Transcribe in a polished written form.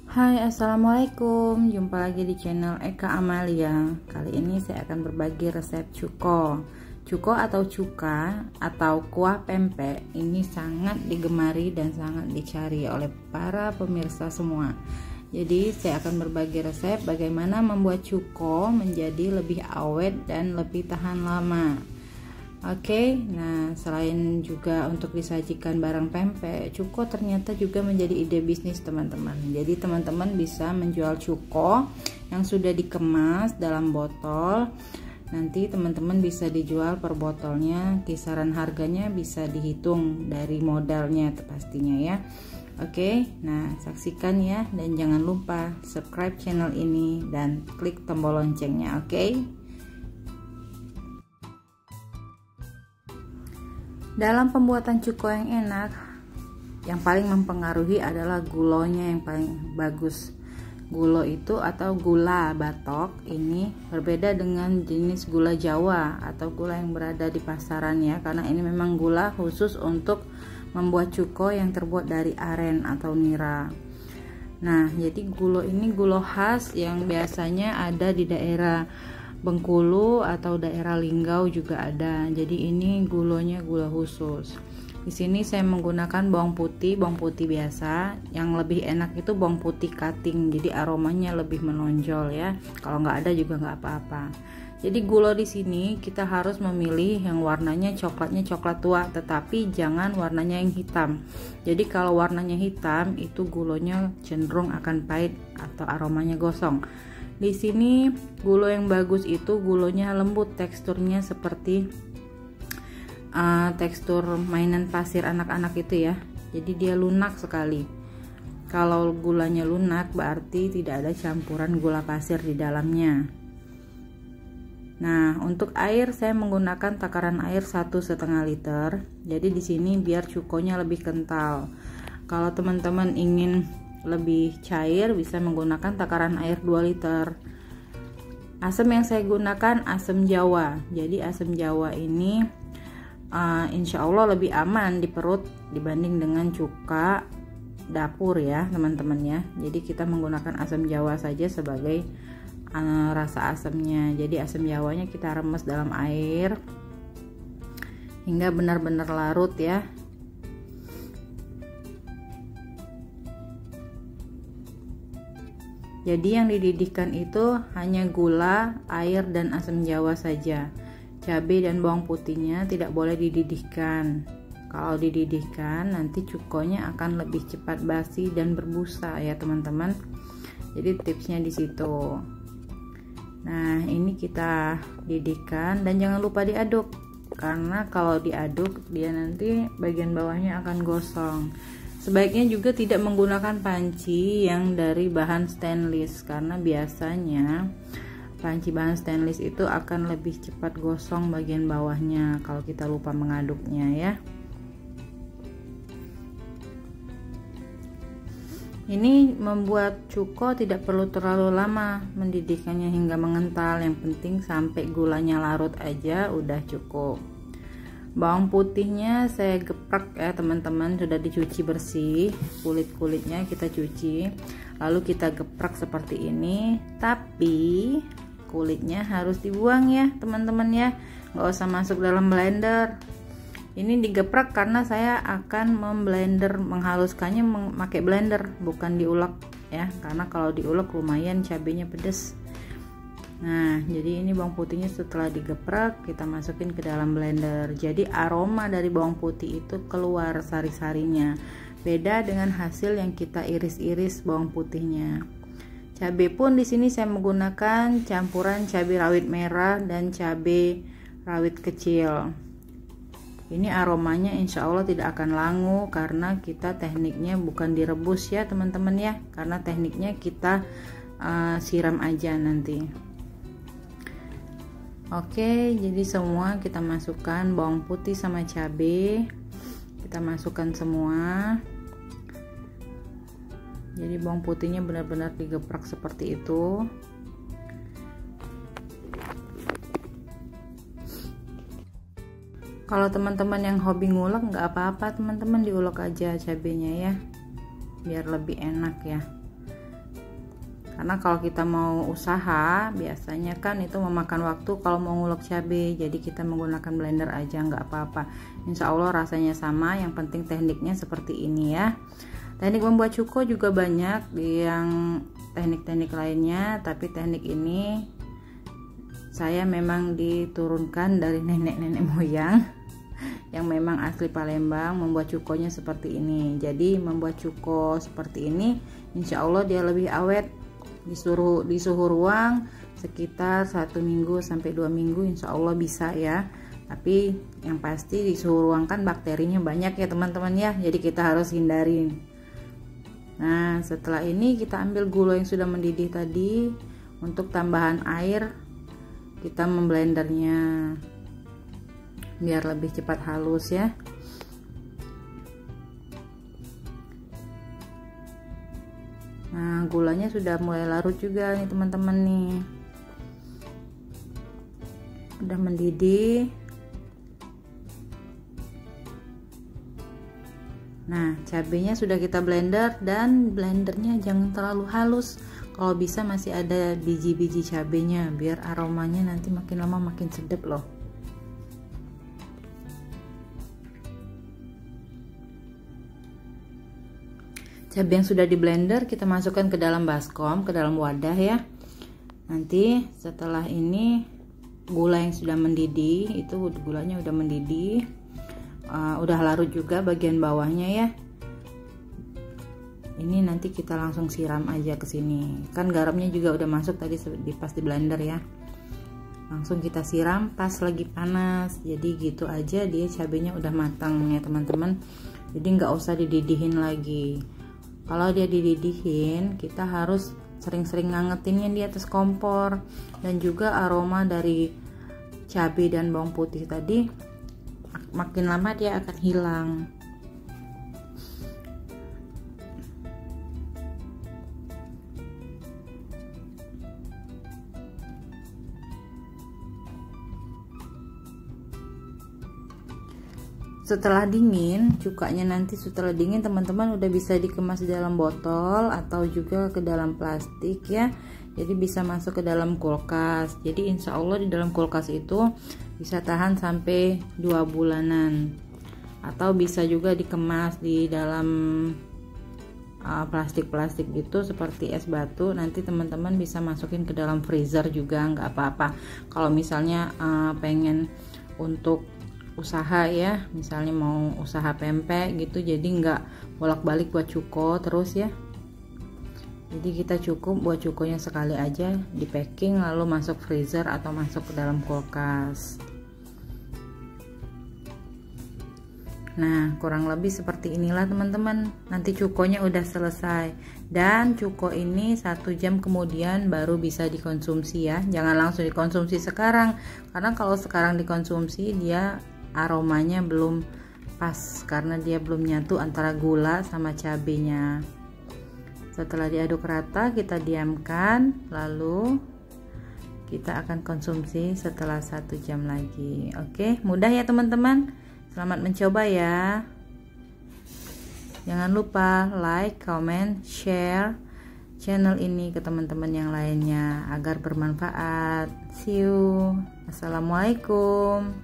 Hai, assalamualaikum. Jumpa lagi di channel Eka Amalia. Kali ini saya akan berbagi resep cuko. Cuko atau cuka atau kuah pempek ini sangat digemari dan sangat dicari oleh para pemirsa semua. Jadi saya akan berbagi resep bagaimana membuat cuko menjadi lebih awet dan lebih tahan lama. Oke, nah selain juga untuk disajikan barang pempek, cuko ternyata juga menjadi ide bisnis teman-teman. Jadi teman-teman bisa menjual cuko yang sudah dikemas dalam botol. Nanti teman-teman bisa dijual per botolnya, kisaran harganya bisa dihitung dari modalnya pastinya ya. Oke, nah saksikan ya, dan jangan lupa subscribe channel ini dan klik tombol loncengnya. Oke. Dalam pembuatan cuko yang enak, yang paling mempengaruhi adalah gulonya yang paling bagus. Gulo itu atau gula batok ini berbeda dengan jenis gula Jawa atau gula yang berada di pasaran ya, karena ini memang gula khusus untuk membuat cuko yang terbuat dari aren atau nira. Nah, jadi gulo ini gulo khas yang biasanya ada di daerah Bengkulu atau daerah Linggau juga ada. Jadi ini gulonya gula khusus. Di sini saya menggunakan bawang putih biasa. Yang lebih enak itu bawang putih cutting. Jadi aromanya lebih menonjol ya. Kalau nggak ada juga nggak apa-apa. Jadi gulo di sini kita harus memilih yang warnanya coklatnya coklat tua, tetapi jangan warnanya yang hitam. Jadi kalau warnanya hitam itu gulonya cenderung akan pahit atau aromanya gosong. Di sini gulo yang bagus itu gulonya lembut, teksturnya seperti tekstur mainan pasir anak-anak itu ya. Jadi dia lunak sekali. Kalau gulanya lunak berarti tidak ada campuran gula pasir di dalamnya. Nah, untuk air saya menggunakan takaran air 1,5 liter. Jadi di sini biar cukonya lebih kental. Kalau teman-teman ingin lebih cair bisa menggunakan takaran air 2 liter. Asam yang saya gunakan asam Jawa. Jadi asam Jawa ini insya Allah lebih aman di perut dibanding dengan cuka dapur ya teman-teman ya. Jadi kita menggunakan asam Jawa saja sebagai rasa asamnya. Jadi asam Jawanya kita remes dalam air hingga benar-benar larut ya. Jadi yang dididihkan itu hanya gula, air, dan asam Jawa saja. Cabai dan bawang putihnya tidak boleh dididihkan. Kalau dididihkan nanti cukonya akan lebih cepat basi dan berbusa ya teman-teman. Jadi tipsnya di situ. Nah, ini kita didihkan dan jangan lupa diaduk. Karena kalau diaduk dia nanti bagian bawahnya akan gosong. Sebaiknya juga tidak menggunakan panci yang dari bahan stainless, karena biasanya panci bahan stainless itu akan lebih cepat gosong bagian bawahnya kalau kita lupa mengaduknya ya. Ini membuat cuko tidak perlu terlalu lama mendidihkannya hingga mengental, yang penting sampai gulanya larut aja udah cukup. Bawang putihnya saya geprek ya teman-teman, sudah dicuci bersih, kulit-kulitnya kita cuci, lalu kita geprek seperti ini, tapi kulitnya harus dibuang ya teman-teman ya, nggak usah masuk dalam blender. Ini digeprek karena saya akan menghaluskannya memakai blender, bukan diulek ya, karena kalau diulek lumayan cabenya pedes. Nah, jadi ini bawang putihnya setelah digeprek kita masukin ke dalam blender. Jadi aroma dari bawang putih itu keluar sari-sarinya. Beda dengan hasil yang kita iris-iris bawang putihnya. Cabai pun di sini saya menggunakan campuran cabai rawit merah dan cabai rawit kecil. Ini aromanya insya Allah tidak akan langu karena kita tekniknya bukan direbus ya teman-teman ya. Karena tekniknya kita siram aja nanti. Oke, jadi semua kita masukkan, bawang putih sama cabai kita masukkan semua. Jadi bawang putihnya benar-benar digeprek seperti itu. Kalau teman-teman yang hobi ngulek nggak apa-apa teman-teman, diulek aja cabenya ya, biar lebih enak ya. karena kalau kita mau usaha biasanya kan itu memakan waktu kalau mau ngulek cabai, jadi kita menggunakan blender aja nggak apa-apa. Insya Allah rasanya sama, yang penting tekniknya seperti ini ya. Teknik membuat cuko juga banyak yang teknik-teknik lainnya, tapi teknik ini saya memang diturunkan dari nenek-nenek moyang yang memang asli Palembang. Membuat cukonya seperti ini. Jadi membuat cuko seperti ini insya Allah dia lebih awet di suhu ruang sekitar 1 minggu sampai 2 minggu insya Allah bisa ya. Tapi yang pasti di suhu ruang kan bakterinya banyak ya teman-teman ya, jadi kita harus hindarin. Nah setelah ini kita ambil gula yang sudah mendidih tadi. Untuk tambahan air kita memblendernya biar lebih cepat halus ya. Nah gulanya sudah mulai larut juga nih teman-teman nih, udah mendidih. Nah cabenya sudah kita blender, dan blendernya jangan terlalu halus, kalau bisa masih ada biji-biji cabenya biar aromanya nanti makin lama makin sedap loh. Cabai yang sudah di blender kita masukkan ke dalam baskom, ke dalam wadah ya. Nanti setelah ini gula yang sudah mendidih, itu gulanya udah mendidih, udah larut juga bagian bawahnya ya. Ini nanti kita langsung siram aja ke sini. Kan garamnya juga udah masuk tadi pas di blender ya. Langsung kita siram pas lagi panas. Jadi gitu aja dia cabenya udah matang ya teman-teman. Jadi nggak usah dididihin lagi. Kalau dia dididihin, kita harus sering-sering ngangetinnya di atas kompor, dan juga aroma dari cabai dan bawang putih tadi makin lama dia akan hilang. Setelah dingin, cukanya nanti setelah dingin teman-teman udah bisa dikemas di dalam botol atau juga ke dalam plastik ya. Jadi bisa masuk ke dalam kulkas. Jadi insya Allah di dalam kulkas itu bisa tahan sampai 2 bulanan. Atau bisa juga dikemas di dalam plastik-plastik gitu seperti es batu. Nanti teman-teman bisa masukin ke dalam freezer juga nggak apa-apa. Kalau misalnya pengen untuk usaha ya, misalnya mau usaha pempek gitu, jadi nggak bolak-balik buat cuko terus ya. Jadi kita cukup buat cukonya sekali aja di packing lalu masuk freezer atau masuk ke dalam kulkas. Nah kurang lebih seperti inilah teman-teman. Nanti cukonya udah selesai, dan cuko ini 1 jam kemudian baru bisa dikonsumsi ya. Jangan langsung dikonsumsi sekarang, karena kalau sekarang dikonsumsi dia aromanya belum pas karena dia belum nyatu antara gula sama cabenya. Setelah diaduk rata kita diamkan, lalu kita akan konsumsi setelah 1 jam lagi. Oke, mudah ya teman-teman. Selamat mencoba ya. Jangan lupa like, comment, share channel ini ke teman-teman yang lainnya agar bermanfaat. See you. Assalamualaikum.